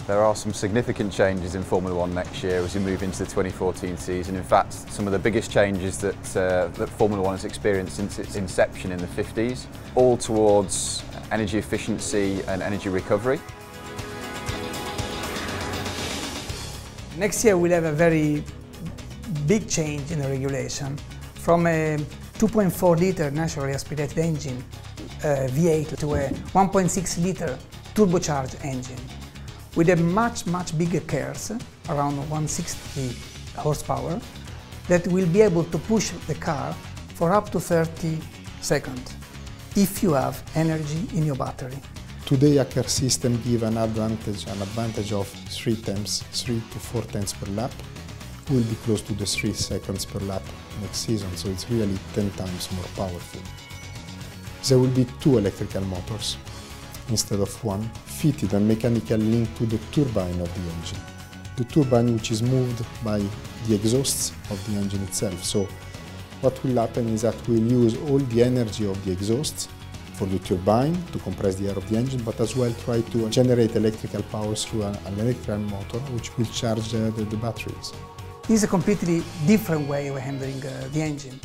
There are some significant changes in Formula One next year as we move into the 2014 season. In fact, some of the biggest changes that Formula One has experienced since its inception in the 50s, all towards energy efficiency and energy recovery. Next year we'll have a very big change in the regulation from a 2.4 litre naturally aspirated engine V8 to a 1.6 litre turbocharged engine with a much bigger cars, around 160 horsepower, that will be able to push the car for up to 30 seconds if you have energy in your battery. Today a car system gives an advantage of 3 to 4 tenths per lap. Will be close to the 3 seconds per lap next season, so it's really 10 times more powerful. There will be 2 electrical motors instead of 1, fitted and mechanically linked to the turbine of the engine. The turbine which is moved by the exhausts of the engine itself. So what will happen is that we'll use all the energy of the exhausts for the turbine to compress the air of the engine, but as well try to generate electrical power through an electrical motor which will charge the batteries. This is a completely different way of handling the engine,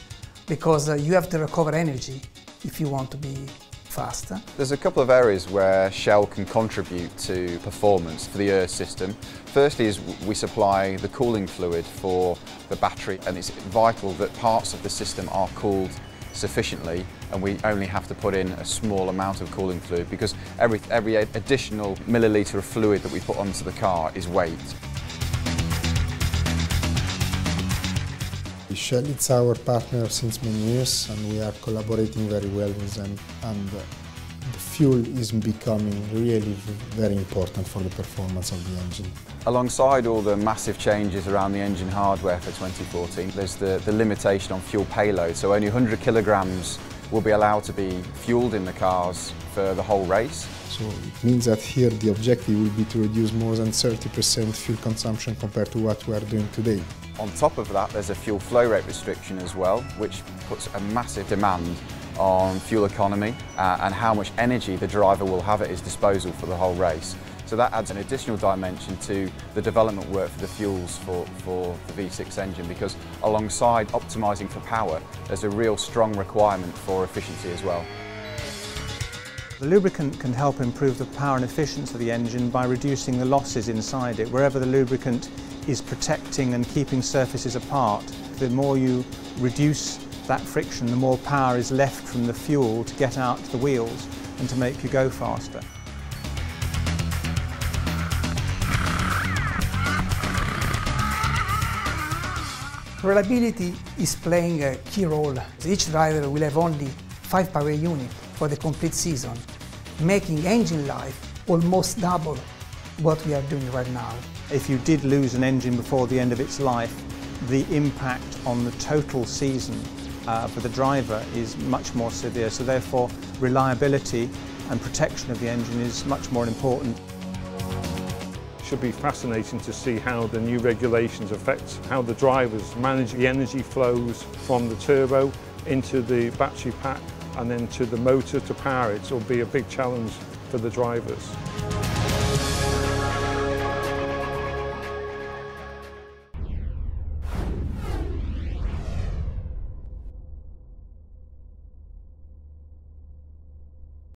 because you have to recover energy if you want to be faster. There's a couple of areas where Shell can contribute to performance for the air system. Firstly is we supply the cooling fluid for the battery, and it's vital that parts of the system are cooled sufficiently, and we only have to put in a small amount of cooling fluid because every additional milliliter of fluid that we put onto the car is weight. Shell is our partner since many years, and we are collaborating very well with them, and the fuel is becoming really very important for the performance of the engine. Alongside all the massive changes around the engine hardware for 2014, there's the limitation on fuel payload, so only 100 kilograms will be allowed to be fueled in the cars for the whole race. So it means that here the objective will be to reduce more than 30% fuel consumption compared to what we are doing today. On top of that, there's a fuel flow rate restriction as well, which puts a massive demand on fuel economy and how much energy the driver will have at his disposal for the whole race. So that adds an additional dimension to the development work for the fuels for the V6 engine, because alongside optimising for power, there's a real strong requirement for efficiency as well. The lubricant can help improve the power and efficiency of the engine by reducing the losses inside it. Wherever the lubricant is protecting and keeping surfaces apart, the more you reduce that friction, the more power is left from the fuel to get out to the wheels and to make you go faster. Reliability is playing a key role. Each driver will have only 5 power units for the complete season, making engine life almost double what we are doing right now. If you did lose an engine before the end of its life, the impact on the total season for the driver is much more severe, so therefore reliability and protection of the engine is much more important. It should be fascinating to see how the new regulations affect how the drivers manage the energy flows from the turbo into the battery pack and then to the motor to power it. It will be a big challenge for the drivers.